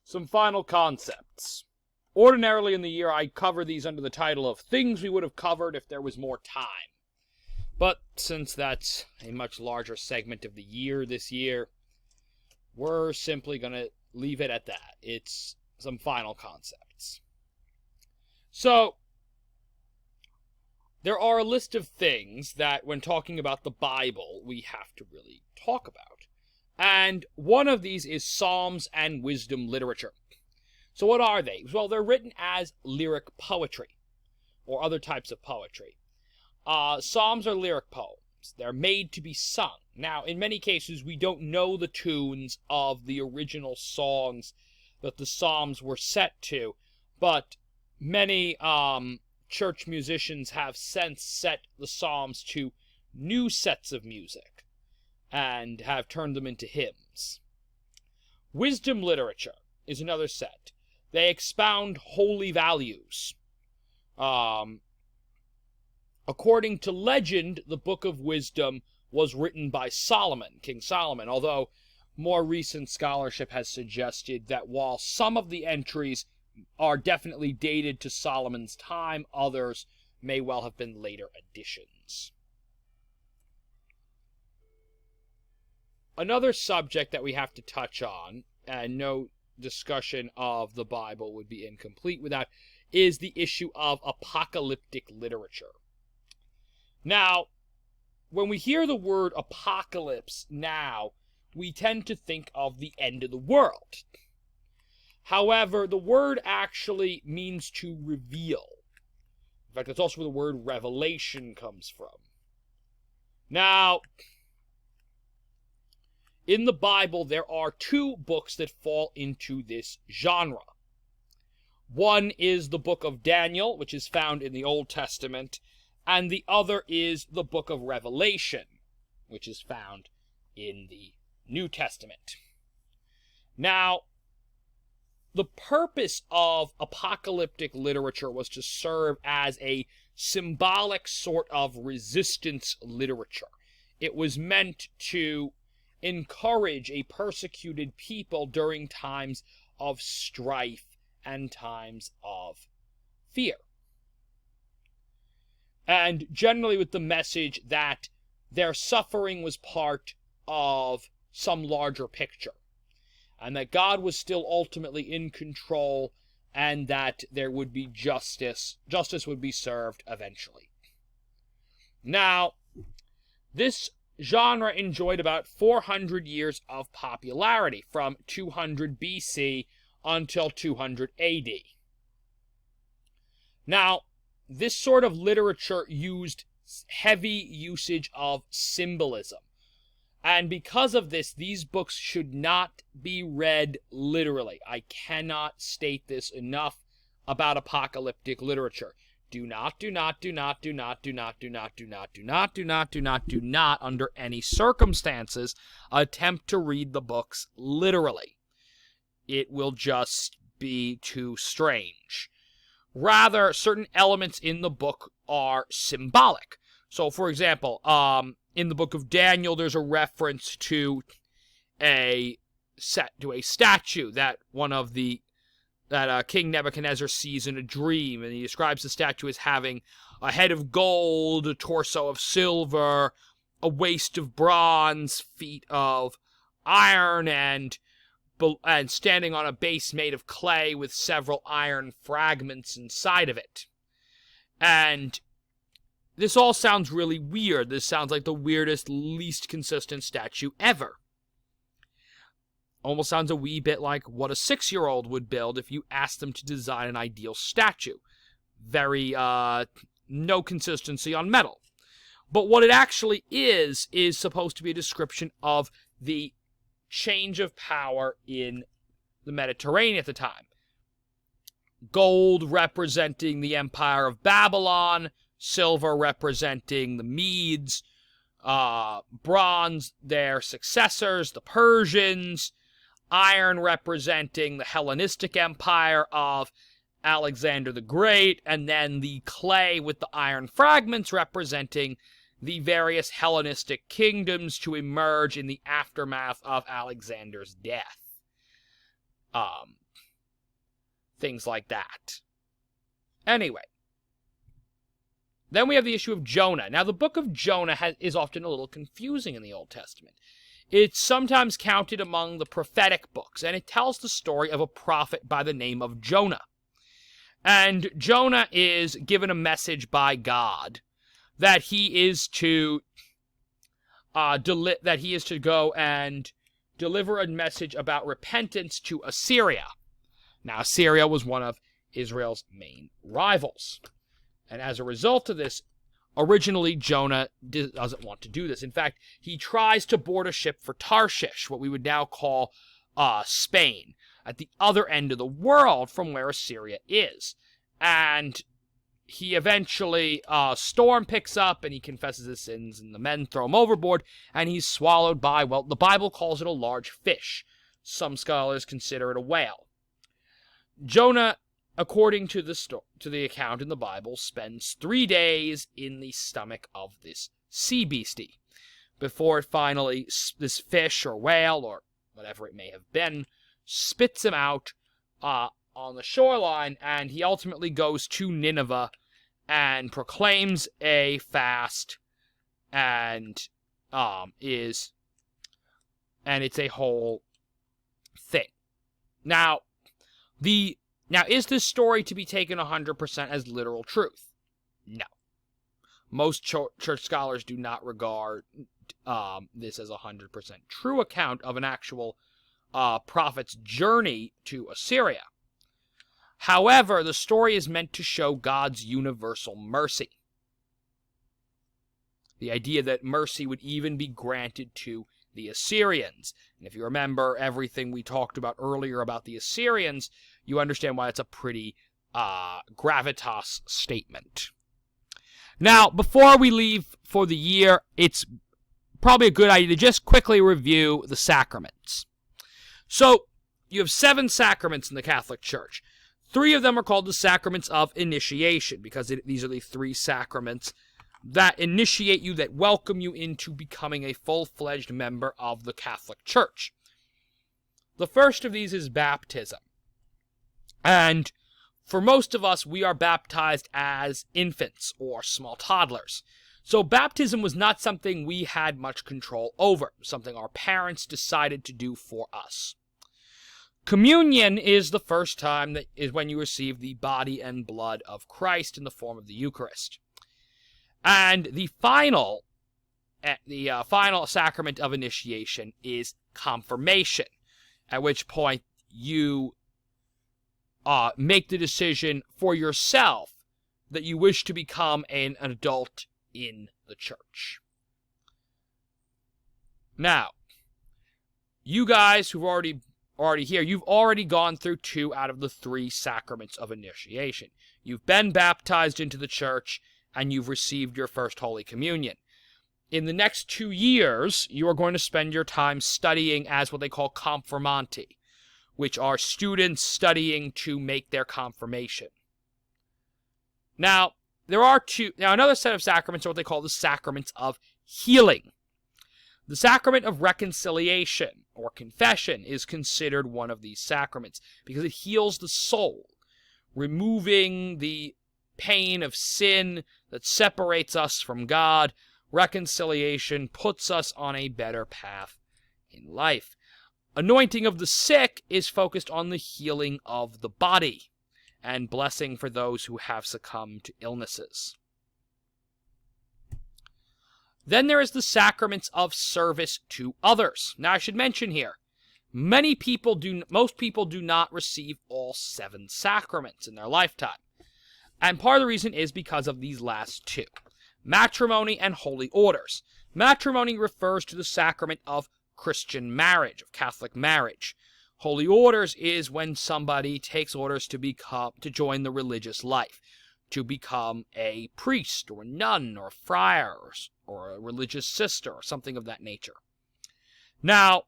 Some final concepts. Ordinarily in the year, I cover these under the title of Things We Would Have Covered If There Was More Time. But since that's a much larger segment of the year this year, we're simply going to leave it at that. It's some final concepts. So, there are a list of things that, when talking about the Bible, we have to really talk about. And one of these is Psalms and wisdom literature. So what are they? Well, they're written as lyric poetry, or other types of poetry. Psalms are lyric poems. They're made to be sung. Now, in many cases, we don't know the tunes of the original songs that the Psalms were set to, but many church musicians have since set the Psalms to new sets of music and have turned them into hymns. Wisdom literature is another set. They expound holy values. According to legend, the Book of Wisdom was written by Solomon, King Solomon, although more recent scholarship has suggested that while some of the entries are definitely dated to Solomon's time, others may well have been later additions. Another subject that we have to touch on, and no discussion of the Bible would be incomplete without, is the issue of apocalyptic literature. Now, when we hear the word apocalypse now, we tend to think of the end of the world. However, the word actually means to reveal. In fact, that's also where the word revelation comes from. Now, in the Bible, there are two books that fall into this genre. One is the book of Daniel, which is found in the Old Testament, and the other is the book of Revelation, which is found in the New Testament. Now, the purpose of apocalyptic literature was to serve as a symbolic sort of resistance literature. It was meant to encourage a persecuted people during times of strife and times of fear. And generally with the message that their suffering was part of some larger picture, and that God was still ultimately in control, and that there would be justice. Justice would be served eventually. Now, this genre enjoyed about 400 years of popularity, from 200 BC until 200 AD. Now, this sort of literature used heavy usage of symbolism. And because of this, these books should not be read literally. I cannot state this enough about apocalyptic literature. Do not, under any circumstances, attempt to read the books literally. It will just be too strange. Rather, certain elements in the book are symbolic. So, for example, in the book of Daniel, there's a reference to a statue that King Nebuchadnezzar sees in a dream, and he describes the statue as having a head of gold, a torso of silver, a waist of bronze, feet of iron, and standing on a base made of clay with several iron fragments inside of it. And this all sounds really weird. This sounds like the weirdest, least consistent statue ever. Almost sounds a wee bit like what a 6-year-old would build if you asked them to design an ideal statue. Very, no consistency on metal. But what it actually is supposed to be a description of the change of power in the Mediterranean at the time. Gold representing the Empire of Babylon, silver representing the Medes, bronze their successors, the Persians, iron representing the Hellenistic Empire of Alexander the Great, and then the clay with the iron fragments representing the various Hellenistic kingdoms to emerge in the aftermath of Alexander's death. things like that. Anyway, then we have the issue of Jonah. Now, the book of Jonah is often a little confusing in the Old Testament. It's sometimes counted among the prophetic books, and it tells the story of a prophet by the name of Jonah. And Jonah is given a message by God that he is to go and deliver a message about repentance to Assyria. Now, Assyria was one of Israel's main rivals. And as a result of this, originally Jonah doesn't want to do this. In fact, he tries to board a ship for Tarshish, what we would now call Spain, at the other end of the world from where Assyria is. And he eventually, storm picks up, and he confesses his sins, and the men throw him overboard, and he's swallowed by, well, the Bible calls it a large fish. Some scholars consider it a whale. Jonah, according to the account in the Bible, spends 3 days in the stomach of this sea beastie before it finally, this fish or whale or whatever it may have been, spits him out on the shoreline, and he ultimately goes to Nineveh and proclaims a fast, and it's a whole thing. Now, is this story to be taken 100% as literal truth? No. Most church scholars do not regard this as a 100% true account of an actual prophet's journey to Assyria. However, the story is meant to show God's universal mercy. The idea that mercy would even be granted to the Assyrians. And if you remember everything we talked about earlier about the Assyrians, you understand why it's a pretty gravitas statement. Now, before we leave for the year, it's probably a good idea to just quickly review the sacraments. So, you have 7 sacraments in the Catholic Church. 3 of them are called the sacraments of initiation, because these are the 3 sacraments that initiate you, that welcome you into becoming a full-fledged member of the Catholic Church. The first of these is baptism. And for most of us, we are baptized as infants or small toddlers. So baptism was not something we had much control over, something our parents decided to do for us. Communion is the first time that is when you receive the body and blood of Christ in the form of the Eucharist. And the final sacrament of initiation is confirmation, at which point you make the decision for yourself that you wish to become an adult in the church. Now, you guys who've already here, you've already gone through 2 out of the 3 sacraments of initiation. You've been baptized into the church, and you've received your first Holy Communion. In the next 2 years, you are going to spend your time studying as what they call confirmanti, which are students studying to make their confirmation. Now, another set of sacraments are what they call the sacraments of healing. The sacrament of reconciliation, or confession, is considered one of these sacraments because it heals the soul, removing the pain of sin that separates us from God. Reconciliation puts us on a better path in life. Anointing of the sick is focused on the healing of the body and blessing for those who have succumbed to illnesses. Then there is the sacraments of service to others. Now, I should mention here, most people do not receive all 7 sacraments in their lifetime. And part of the reason is because of these last 2, matrimony and holy orders. Matrimony refers to the sacrament of Christian marriage, of Catholic marriage. Holy orders is when somebody takes orders to join the religious life, to become a priest or a nun or a friar or a religious sister or something of that nature. Now,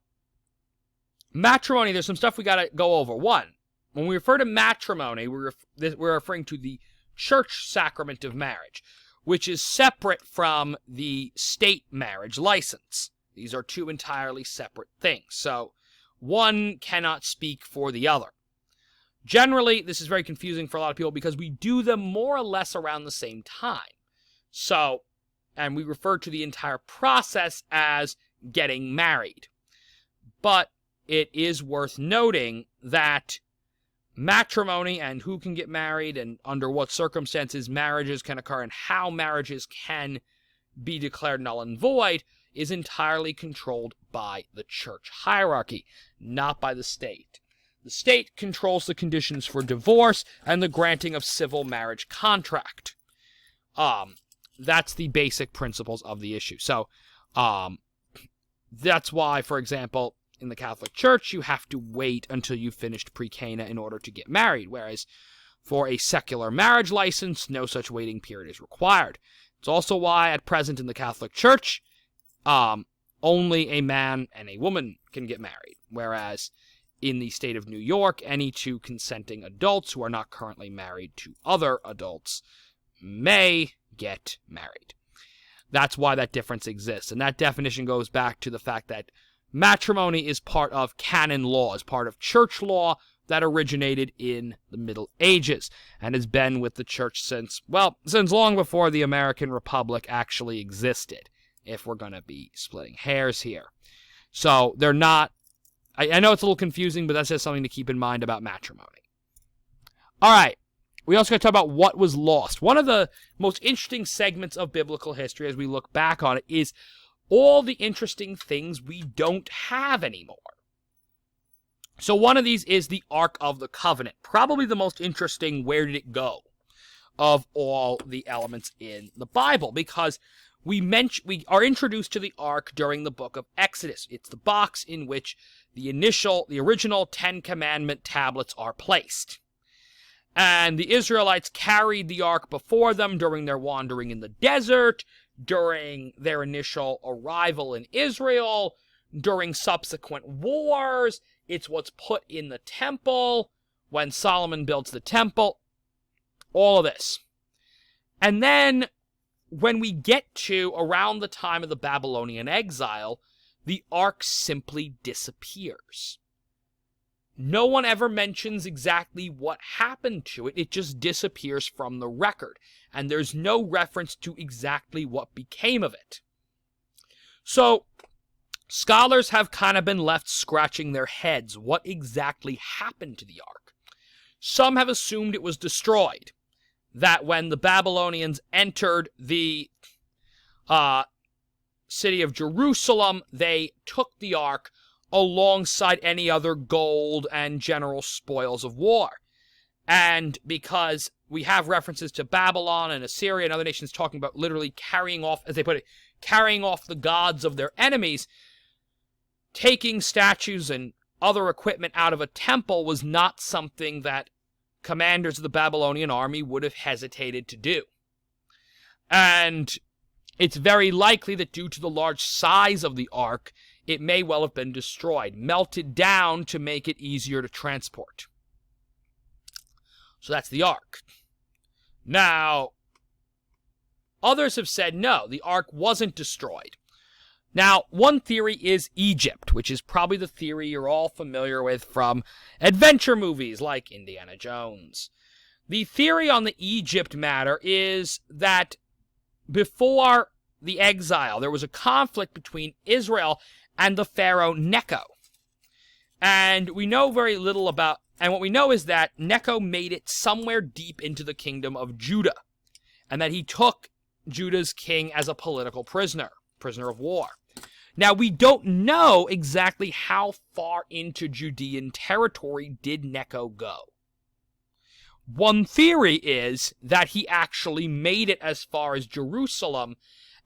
matrimony, there's some stuff we got to go over. One, when we refer to matrimony, we're referring to the church sacrament of marriage, which is separate from the state marriage license. These are 2 entirely separate things, so one cannot speak for the other. Generally, this is very confusing for a lot of people because we do them more or less around the same time. So, and we refer to the entire process as getting married. But it is worth noting that matrimony and who can get married and under what circumstances marriages can occur and how marriages can be declared null and void is entirely controlled by the church hierarchy, not by the state. The state controls the conditions for divorce and the granting of civil marriage contract. That's the basic principles of the issue. So, that's why, for example, in the Catholic Church, you have to wait until you've finished pre-Cana in order to get married, whereas for a secular marriage license, no such waiting period is required. It's also why, at present in the Catholic Church, only a man and a woman can get married, whereas in the state of New York, any two consenting adults who are not currently married to other adults may get married. That's why that difference exists, and that definition goes back to the fact that matrimony is part of canon law, is part of church law that originated in the Middle Ages and has been with the church since long before the American Republic actually existed, if we're going to be splitting hairs here. So they're not, I know it's a little confusing, but that's just something to keep in mind about matrimony. All right, we also got to talk about what was lost. One of the most interesting segments of biblical history as we look back on it is all the interesting things we don't have anymore. So one of these is the Ark of the Covenant. Probably the most interesting, where did it go, of all the elements in the Bible, because we are introduced to the Ark during the book of Exodus. It's the box in which the original 10 Commandment tablets are placed. And the Israelites carried the Ark before them during their wandering in the desert, during their initial arrival in Israel, during subsequent wars. It's what's put in the temple when Solomon builds the temple. All of this. And then when we get to around the time of the Babylonian exile, the Ark simply disappears. No one ever mentions exactly what happened to it. It just disappears from the record. And there's no reference to exactly what became of it. So, scholars have kind of been left scratching their heads. What exactly happened to the Ark? Some have assumed it was destroyed. That when the Babylonians entered the city of Jerusalem, they took the Ark alongside any other gold and general spoils of war. And because we have references to Babylon and Assyria and other nations talking about literally carrying off, as they put it, carrying off the gods of their enemies, taking statues and other equipment out of a temple was not something that commanders of the Babylonian army would have hesitated to do. And it's very likely that due to the large size of the Ark, it may well have been destroyed, melted down to make it easier to transport. So that's the Ark. Now, others have said no, the Ark wasn't destroyed. Now, one theory is Egypt, which is probably the theory you're all familiar with from adventure movies like Indiana Jones. The theory on the Egypt matter is that before the exile, there was a conflict between Israel and the pharaoh Necho. And we know very little about, and what we know is that Necho made it somewhere deep into the kingdom of Judah, and that he took Judah's king as a political prisoner of war. Now, we don't know exactly how far into Judean territory did Necho go. One theory is that he actually made it as far as Jerusalem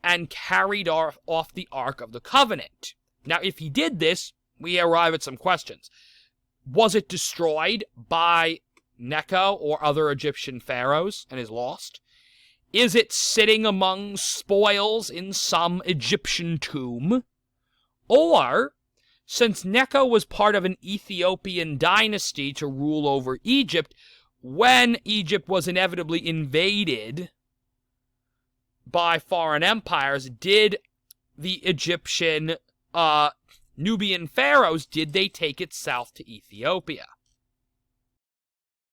and carried off the Ark of the Covenant. Now, if he did this, we arrive at some questions. Was it destroyed by Necho or other Egyptian pharaohs and is lost? Is it sitting among spoils in some Egyptian tomb? Or, since Necho was part of an Ethiopian dynasty to rule over Egypt, when Egypt was inevitably invaded by foreign empires, did the Egyptian Nubian pharaohs, did they take it south to Ethiopia?